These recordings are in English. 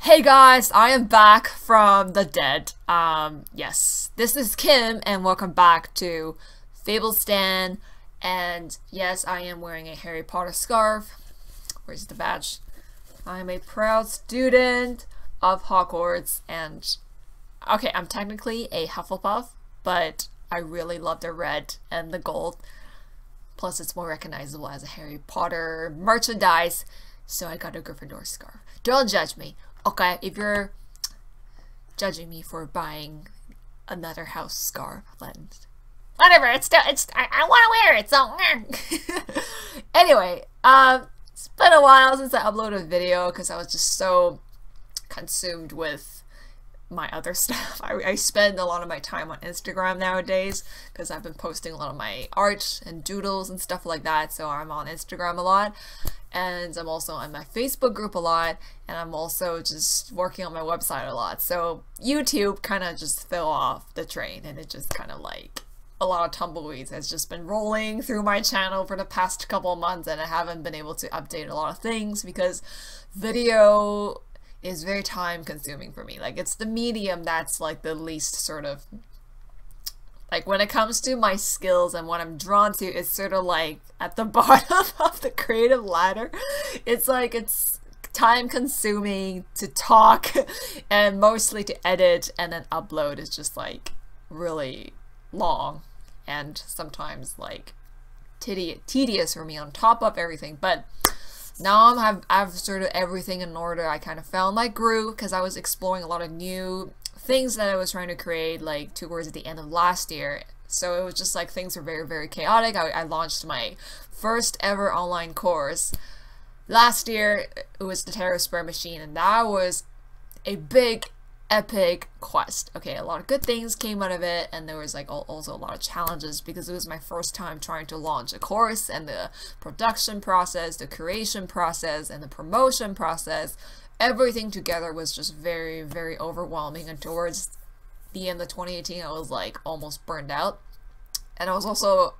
Hey guys, I am back from the dead. Yes, this is Kim and welcome back to Fablestan. And yes, I am wearing a Harry Potter scarf. Where's the badge? I am a proud student of Hogwarts and okay, I'm technically a Hufflepuff, but I really love the red and the gold. Plus it's more recognizable as a Harry Potter merchandise, so I got a Gryffindor scarf. Don't judge me. Okay, if you're judging me for buying another house scarf, then whatever. I want to wear it. So anyway, it's been a while since I uploaded a video because I was just so consumed with my other stuff. I spend a lot of my time on Instagram nowadays because I've been posting a lot of my art and doodles and stuff like that. So I'm on Instagram a lot. And I'm also on my Facebook group a lot, and I'm also just working on my website a lot. So YouTube kind of just fell off the train, and it just kind of like a lot of tumbleweeds has just been rolling through my channel for the past couple of months, and I haven't been able to update a lot of things because video is very time consuming for me. Like, it's the medium that's like the least sort of like, when it comes to my skills and what I'm drawn to, it's sort of like at the bottom of the creative ladder. It's like it's time consuming to talk and mostly to edit, and then upload is just like really long and sometimes like tedious for me on top of everything. But now I've sort of everything in order. I kind of found my groove because I was exploring a lot of new things that I was trying to create like towards the end of last year. So it was just like things were very, very chaotic. I launched my first ever online course last year. It was the Tarot Spread Machine, and that was a big epic quest. Okay, a lot of good things came out of it, and there was like also a lot of challenges because it was my first time trying to launch a course, and the production process, the creation process, and the promotion process, everything together was just very, very overwhelming. And towards the end of 2018, I was like almost burned out. And I was also,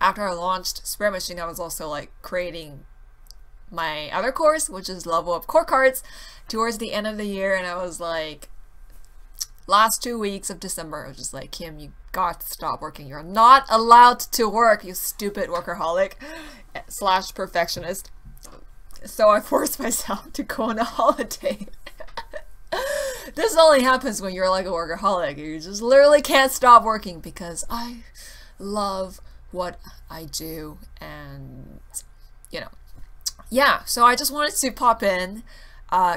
after I launched Spread Machine, I was also like creating my other course, which is Level Up Core Cards, towards the end of the year. And I was like, last 2 weeks of December, I was just like, Kim, you got to stop working. You're not allowed to work, you stupid workaholic / perfectionist. So I forced myself to go on a holiday. This only happens when you're like a workaholic. You just literally can't stop working because I love what I do. And, you know, yeah. So I just wanted to pop in,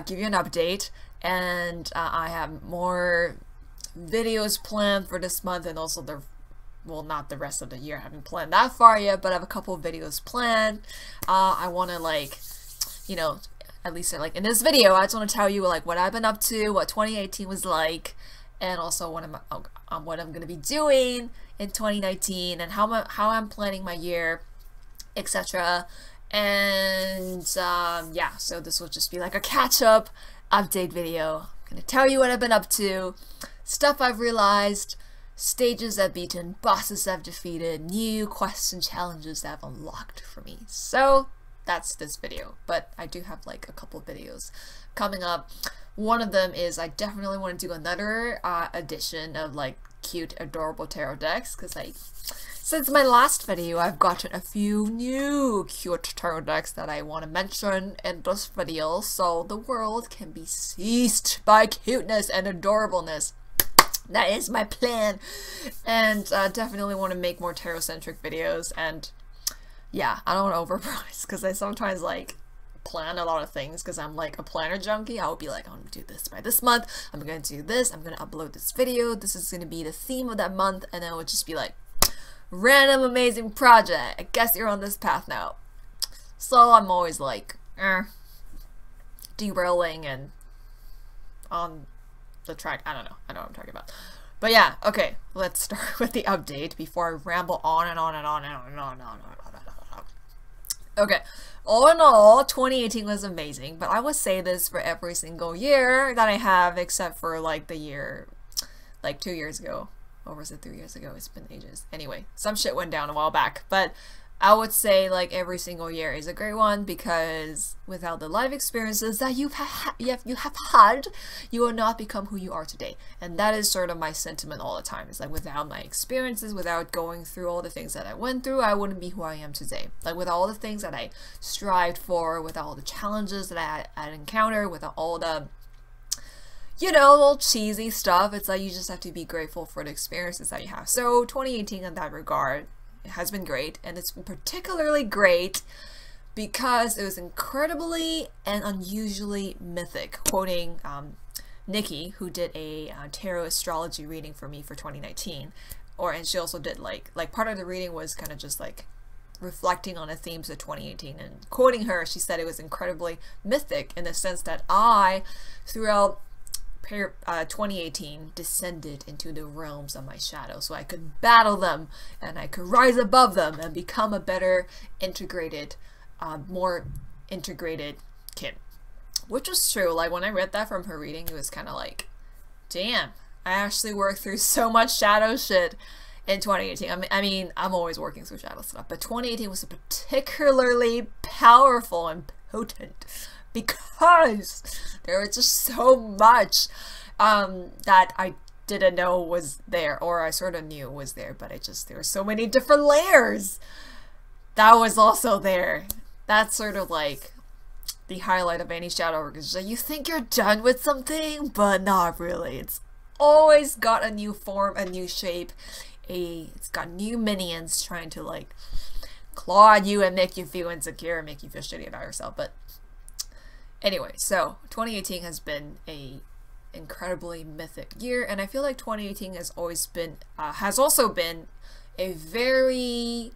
give you an update. And I have more videos planned for this month, and also well, not the rest of the year. I haven't planned that far yet, but I have a couple of videos planned. I want to like, you know, at least like in this video, I just want to tell you like what I've been up to, what 2018 was like, and also what I'm gonna be doing in 2019, and how I'm planning my year, etc. And yeah, so this will just be like a catch-up update video. I'm gonna tell you what I've been up to, stuff I've realized, stages I've beaten, bosses I've defeated, new quests and challenges that have unlocked for me. So that's this video, but I do have like a couple of videos coming up. One of them is I definitely want to do another edition of like cute, adorable tarot decks, because like since my last video, I've gotten a few new cute tarot decks that I want to mention in this video, so the world can be seized by cuteness and adorableness. That is my plan, and definitely want to make more tarot-centric videos. And yeah, I don't want to overpromise because I sometimes like plan a lot of things because I'm like a planner junkie. I would be like, I'm gonna do this by this month, I'm gonna do this, I'm gonna upload this video, this is gonna be the theme of that month, and then it would just be like, random amazing project, I guess you're on this path now. So I'm always like derailing and on the track. I don't know what I'm talking about. But yeah, okay, let's start with the update before I ramble on and on and on and on and on and on and on. Okay, all in all, 2018 was amazing, but I would say this for every single year that I have, except for like the year, like 2 years ago. Or was it 3 years ago? It's been ages. Anyway, some shit went down a while back, but I would say like every single year is a great one, because without the life experiences that you have had, you will not become who you are today. And that is sort of my sentiment all the time. It's like without my experiences, without going through all the things that I went through, I wouldn't be who I am today. Like with all the things that I strived for, with all the challenges that I encountered, with all the, you know, little cheesy stuff, it's like you just have to be grateful for the experiences that you have. So 2018 in that regard, it has been great, and it's been particularly great because it was incredibly and unusually mythic. Quoting Nikki, who did a tarot astrology reading for me for 2019, and she also did like part of the reading was kind of just like reflecting on the themes of 2018, and quoting her, she said it was incredibly mythic in the sense that I, throughout 2018, descended into the realms of my shadow so I could battle them and I could rise above them and become a better integrated, more integrated Kim. Which was true. Like when I read that from her reading, it was kind of like, damn, I actually worked through so much shadow shit in 2018. I mean, I'm always working through shadow stuff, but 2018 was particularly powerful and potent because there was just so much that I didn't know was there, or I sort of knew was there, but there were so many different layers that was also there. That's sort of like the highlight of any shadow work, is like you think you're done with something, but not really. It's always got a new form, a new shape, it's got new minions trying to like claw at you and make you feel insecure and make you feel shitty about yourself. But anyway, so 2018 has been a incredibly mythic year, and I feel like 2018 has always been has also been a very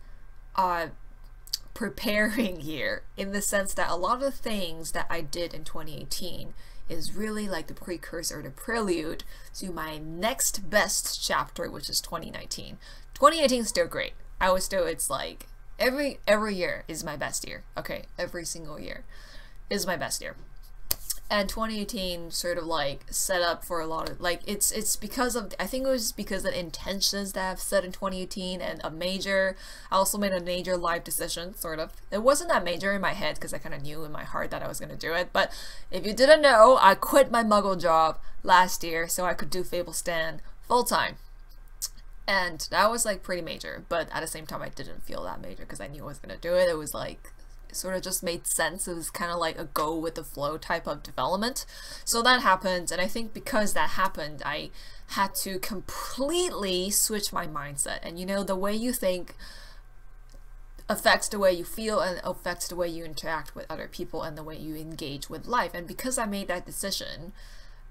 preparing year, in the sense that a lot of the things that I did in 2018 is really like the precursor, the prelude to my next best chapter, which is 2019. 2018 is still great. It's like every year is my best year. Okay, every single year is my best year. And 2018 sort of like set up for a lot of like it's because of, I think it was because of the intentions that I've set in 2018, and I also made a major life decision, sort of. It wasn't that major in my head because I kind of knew in my heart that I was going to do it, but if you didn't know, I quit my muggle job last year so I could do Fable Stan full-time. And that was like pretty major, but at the same time I didn't feel that major because I knew I was going to do it. It was like, it sort of just made sense. It was kind of like a go with the flow type of development. So that happened, and I think because that happened, I had to completely switch my mindset. And you know, the way you think affects the way you feel, and affects the way you interact with other people and the way you engage with life. And because I made that decision,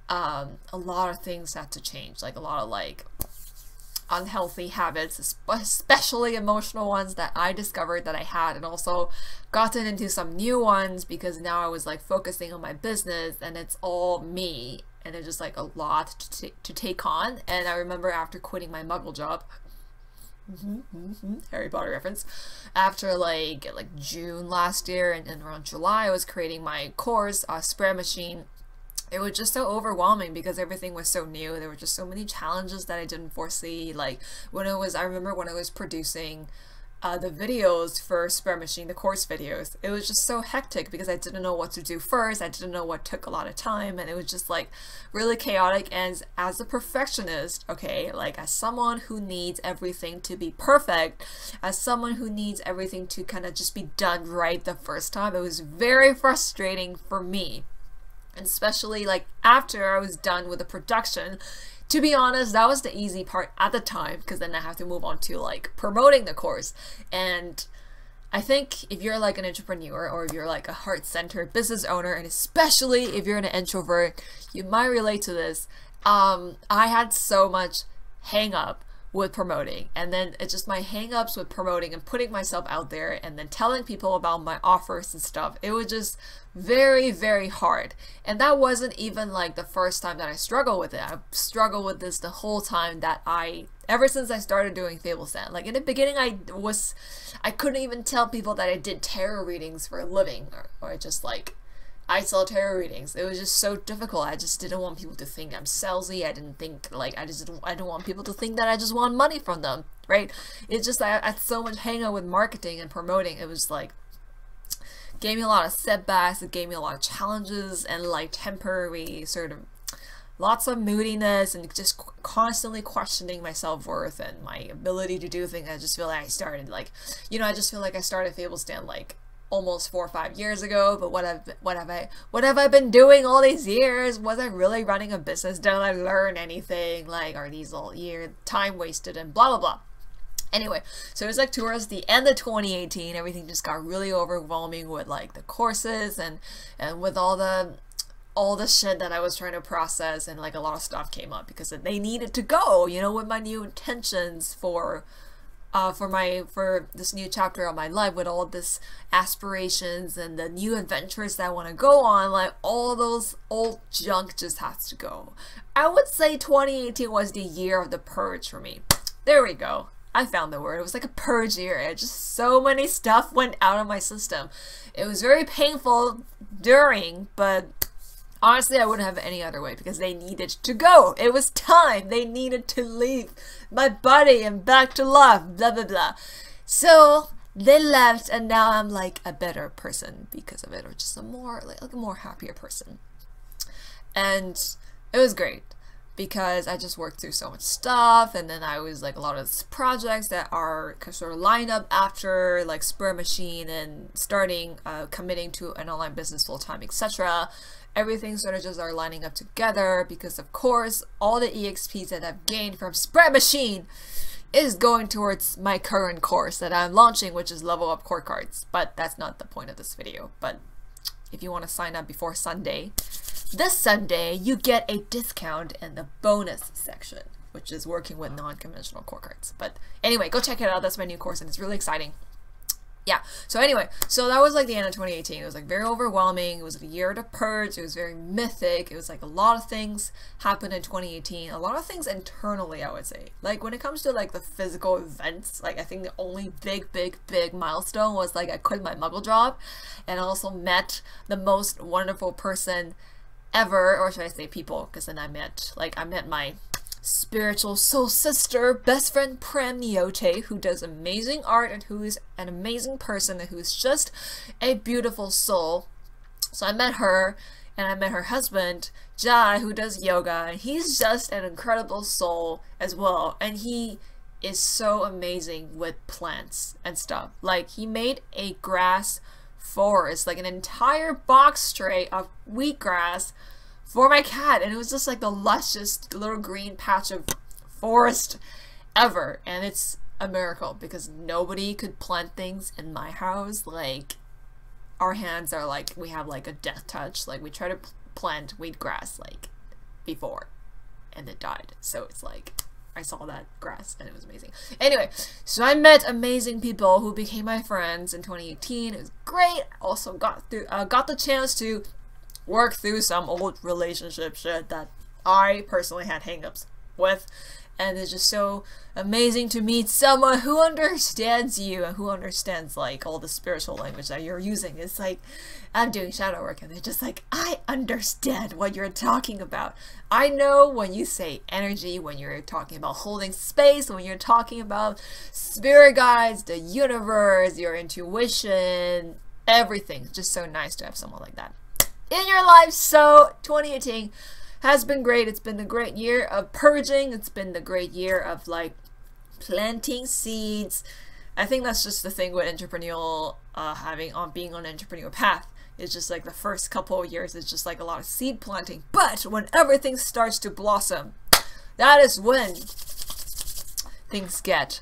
a lot of things had to change, like a lot of like unhealthy habits, especially emotional ones that I discovered that I had, and also gotten into some new ones because now I was like focusing on my business and it's all me, and it's just like a lot to take on. And I remember after quitting my muggle job, Harry Potter reference, after like June last year, and around July I was creating my course, Spread Machine. It was just so overwhelming because everything was so new. There were just so many challenges that I didn't foresee. Like I remember when I was producing the videos for Spread Machine, the course videos, it was just so hectic because I didn't know what to do first. I didn't know what took a lot of time, and it was just like really chaotic. And as a perfectionist, okay, like as someone who needs everything to be perfect, as someone who needs everything to kind of just be done right the first time, it was very frustrating for me. And especially like after I was done with the production, to be honest, that was the easy part at the time, because then I have to move on to like promoting the course. And I think if you're like an entrepreneur, or if you're like a heart-centered business owner, and especially if you're an introvert, you might relate to this. I had so much hang up with promoting, and then it's just my hang-ups with promoting and putting myself out there and then telling people about my offers and stuff. It was just very, very hard. And that wasn't even like the first time that I struggled with it. I've struggled with this the whole time that ever since I started doing Fable Stan. Like in the beginning, I couldn't even tell people that I did tarot readings for a living, or just like I sell tarot readings. It was just so difficult. I just didn't want people to think I'm salesy. I didn't want people to think that I just want money from them. right? It's just that I had so much hang out with marketing and promoting. It was like, gave me a lot of setbacks, it gave me a lot of challenges and like temporary sort of lots of moodiness and just constantly questioning my self-worth and my ability to do things. I just feel like I started like, you know, I just feel like I started Fable Stand like almost 4 or 5 years ago, but what have I been doing all these years? Was I really running a business? Did I learn anything? Like, are these all year time wasted and blah blah blah. Anyway, so it was like towards the end of 2018, everything just got really overwhelming with like the courses and with all the shit that I was trying to process, and like a lot of stuff came up because they needed to go, you know, with my new intentions for this new chapter of my life, with all this aspirations and the new adventures that I want to go on. Like, all those old junk just has to go. I would say 2018 was the year of the purge for me. There we go. I found the word. It was like a purge year. Just so many stuff went out of my system. It was very painful during, but honestly, I wouldn't have it any other way because they needed to go. It was time. They needed to leave my body and back to love, blah, blah, blah. So they left, and now I'm like a better person because of it, or just a more, like a more happier person. And it was great because I just worked through so much stuff, and then I was like a lot of projects that are sort of lined up after like Spur Machine and starting committing to an online business full-time, etc. Everything sort of just are lining up together because, of course, all the EXPs that I've gained from Spread Machine is going towards my current course that I'm launching, which is Level Up Core Cards. But that's not the point of this video. But if you want to sign up before Sunday, this Sunday you get a discount in the bonus section, which is working with non-conventional core cards. But anyway, go check it out. That's my new course, and it's really exciting. Yeah, so anyway, so that was like the end of 2018. It was like very overwhelming. It was a year to purge. It was very mythic. It was like a lot of things happened in 2018. A lot of things internally, I would say. Like when it comes to like the physical events, like I think the only big milestone was like I quit my muggle job and also met the most wonderful person ever, or should I say people, because then I met my spiritual soul sister, best friend Prem Niote, who does amazing art and who is an amazing person and who's just a beautiful soul. So I met her, and I met her husband, Jai, who does yoga, and he's just an incredible soul as well. And he is so amazing with plants and stuff. Like, he made a grass forest, like an entire box tray of wheatgrass for my cat, and it was just like the lushest little green patch of forest ever. And it's a miracle because nobody could plant things in my house. Like, our hands are like, we have like a death touch. Like, we try to plant wheatgrass like before and it died. So it's like, I saw that grass and it was amazing. Anyway, so I met amazing people who became my friends in 2018. It was great. Also got the chance to work through some old relationship shit that I personally had hangups with, and it's just so amazing to meet someone who understands you and who understands like all the spiritual language that you're using. It's like, I'm doing shadow work and they're just like, I understand what you're talking about. I know when you say energy, when you're talking about holding space, when you're talking about spirit guides, the universe, your intuition, everything. It's just so nice to have someone like that in your life. So 2018 has been great. It's been the great year of purging. It's been the great year of like planting seeds. I think that's just the thing with entrepreneurial being on an entrepreneurial path. It's just like the first couple of years, it's just like a lot of seed planting. But when everything starts to blossom, that is when things get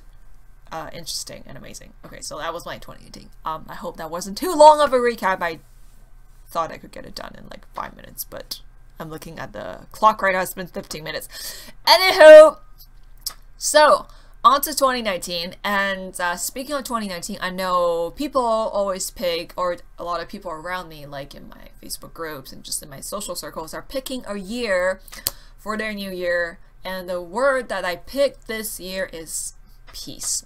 interesting and amazing. Okay, so that was my 2018. I hope that wasn't too long of a recap. I thought I could get it done in like 5 minutes, but I'm looking at the clock right now. It's been 15 minutes. Anywho, so on to 2019. And speaking of 2019, I know people always pick, or a lot of people around me, like in my Facebook groups and just in my social circles, are picking a year for their new year. And the word that I picked this year is peace.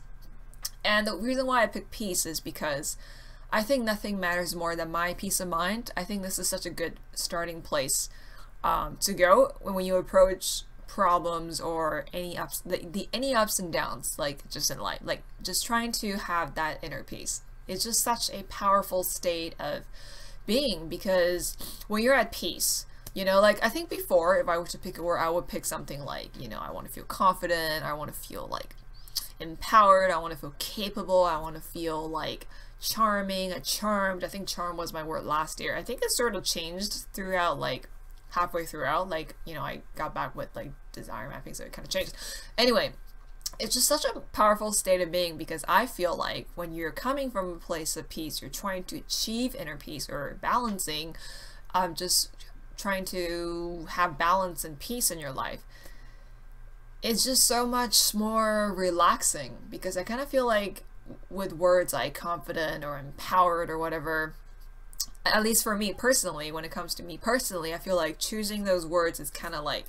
And the reason why I picked peace is because I think nothing matters more than my peace of mind. I think this is such a good starting place to go when you approach problems or any ups, any ups and downs, like just in life, like just trying to have that inner peace. It's just such a powerful state of being, because when you're at peace, you know, like I think before, if I were to pick a word, I would pick something like, you know, I want to feel confident, I want to feel like empowered, I want to feel capable, I want to feel like charming, charmed. I think charm was my word last year. I think it sort of changed throughout, like halfway throughout, like, you know, I got back with like desire mapping, so it kind of changed. Anyway, it's just such a powerful state of being, because I feel like when you're coming from a place of peace, you're trying to achieve inner peace or balancing, just trying to have balance and peace in your life. It's just so much more relaxing, because I kind of feel like with words like confident or empowered or whatever, at least for me personally, when it comes to me personally, I feel like choosing those words is kind of like,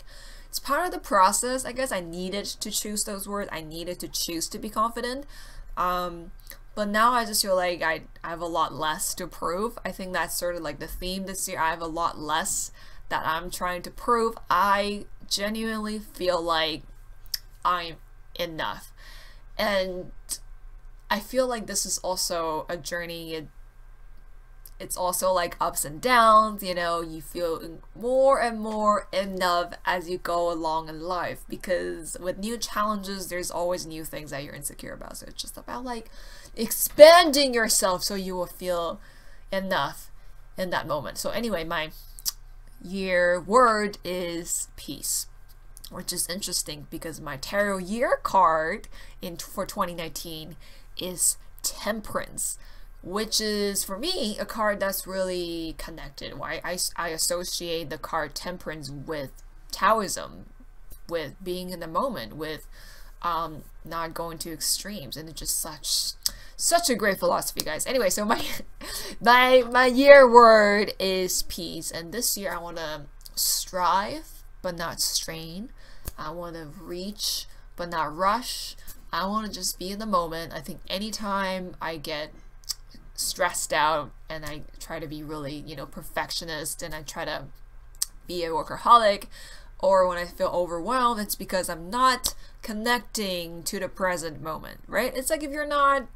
it's part of the process. I guess I needed to choose those words. I needed to choose to be confident. But now I just feel like I have a lot less to prove. I think that's sort of like the theme this year. I have a lot less that I'm trying to prove. I genuinely feel like I'm enough. And I feel like this is also a journey. It's also like ups and downs, you know, you feel more and more enough as you go along in life, because with new challenges, there's always new things that you're insecure about. So it's just about like expanding yourself so you will feel enough in that moment. So anyway, my year word is peace, which is interesting because my tarot year card for 2019 is temperance, which is for me a card that's really connected. Why I associate the card temperance with Taoism, with being in the moment, with not going to extremes, and it's just such a great philosophy, guys. Anyway, so my year word is peace, and this year I want to strive but not strain. I want to reach but not rush. I want to just be in the moment. I think anytime I get stressed out and I try to be really, you know, perfectionist, and I try to be a workaholic, or when I feel overwhelmed, it's because I'm not connecting to the present moment, right? It's like if you're not,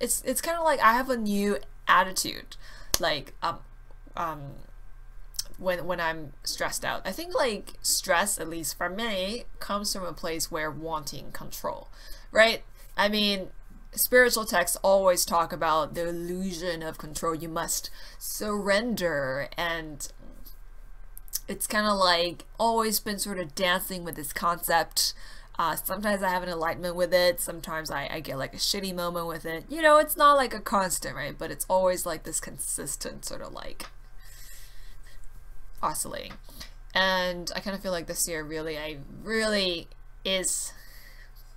it's kind of like I have a new attitude, like when I'm stressed out. I think like stress, at least for me, comes from a place where wanting control, right? I mean, spiritual texts always talk about the illusion of control. You must surrender, and it's kind of like always been sort of dancing with this concept. Sometimes I have an enlightenment with it, sometimes I get like a shitty moment with it. You know, it's not like a constant, right? But it's always like this consistent sort of like oscillating. And I kind of feel like this year really is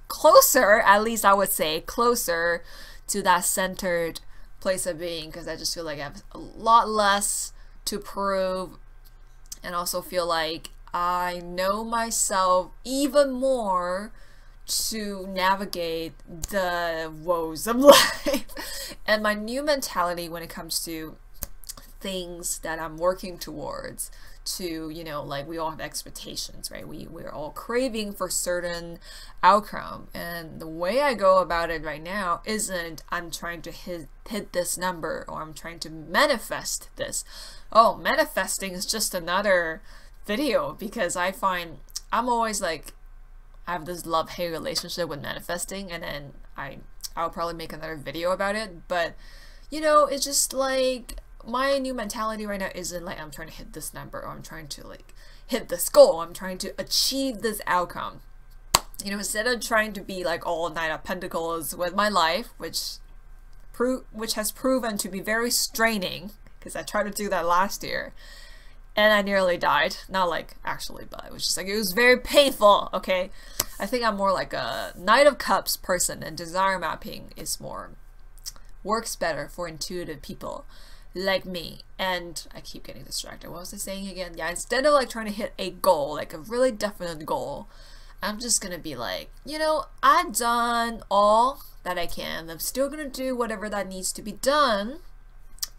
closer, at least I would say closer to that centered place of being, because I just feel like I have a lot less to prove, and also feel like I know myself even more to navigate the woes of life. And my new mentality when it comes to things that I'm working towards, to, you know, like we all have expectations, right? We're all craving for certain outcome, and the way I go about it right now isn't I'm trying to hit this number, or I'm trying to manifest this. Oh, manifesting is just another video, because I find I'm always like, I have this love-hate relationship with manifesting, and then I'll probably make another video about it. But you know, it's just like my new mentality right now isn't like I'm trying to hit this number, or I'm trying to like hit this goal, I'm trying to achieve this outcome. You know, instead of trying to be like all Knight of Pentacles with my life, which has proven to be very straining, because I tried to do that last year and I nearly died. Not like actually, but it was just like, it was very painful, okay? I think I'm more like a Knight of Cups person, and desire mapping is works better for intuitive people like me. And I keep getting distracted. What was I saying again? Yeah, instead of like trying to hit a goal, like a really definite goal, I'm just gonna be like, you know, I've done all that I can. I'm still gonna do whatever that needs to be done,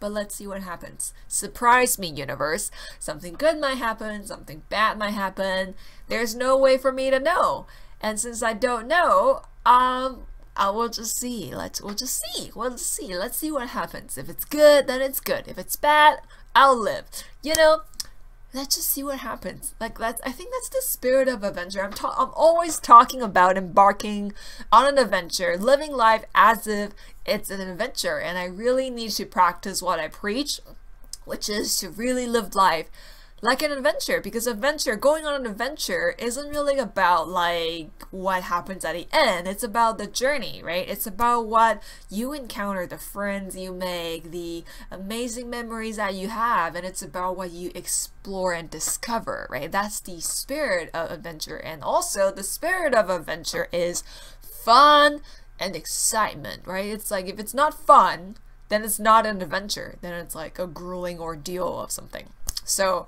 but let's see what happens. Surprise me, universe. Something good might happen, something bad might happen. There's no way for me to know. And since I don't know, I will just see. We'll just see. Let's see what happens. If it's good, then it's good. If it's bad, I'll live. You know, let's just see what happens. Like I think that's the spirit of adventure. I'm always talking about embarking on an adventure, living life as if it's an adventure, and I really need to practice what I preach, which is to really live life like an adventure, because going on an adventure isn't really about like what happens at the end. It's about the journey, right? It's about what you encounter, the friends you make, the amazing memories that you have, and it's about what you explore and discover, right? That's the spirit of adventure. And also the spirit of adventure is fun and excitement, right? It's like if it's not fun, then it's not an adventure. Then it's like a grueling ordeal of something. So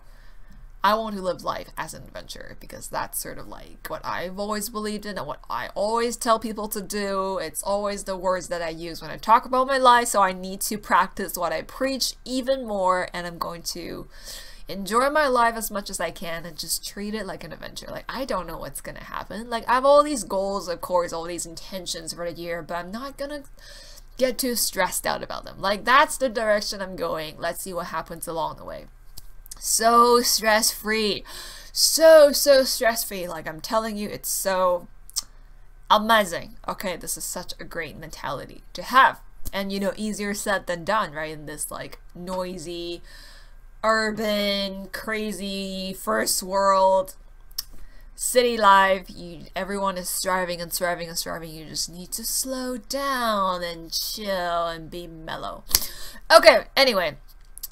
I want to live life as an adventure, because that's sort of like what I've always believed in and what I always tell people to do. It's always the words that I use when I talk about my life, so I need to practice what I preach even more, and I'm going to enjoy my life as much as I can and just treat it like an adventure. Like, I don't know what's gonna happen. Like, I have all these goals, of course, all these intentions for the year, but I'm not gonna get too stressed out about them. Like, that's the direction I'm going. Let's see what happens along the way. So stress-free, so stress-free. Like, I'm telling you, it's so amazing. Okay, this is such a great mentality to have, and you know, easier said than done, right? In this like noisy, urban, crazy, first world city life, everyone is striving and striving and striving. You just need to slow down and chill and be mellow. Okay, anyway.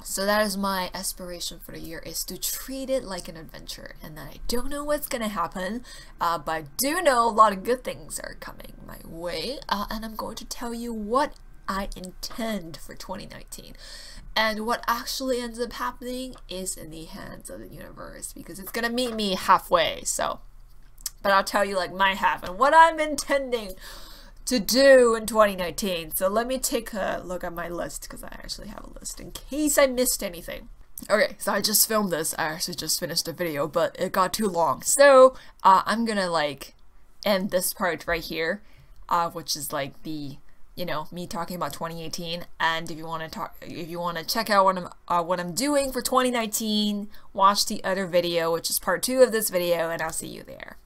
So that is my aspiration for the year, is to treat it like an adventure. And then I don't know what's gonna happen, but I do know a lot of good things are coming my way. And I'm going to tell you what I intend for 2019. And what actually ends up happening is in the hands of the universe, because it's gonna meet me halfway. So, but I'll tell you like my half and what I'm intending to do in 2019. So let me take a look at my list, because I actually have a list in case I missed anything. Okay, so I just filmed this. I actually just finished the video, but it got too long. So I'm gonna like end this part right here, which is like the, you know, me talking about 2018. And if you want to check out what I'm doing for 2019, watch the other video, which is part 2 of this video, and I'll see you there.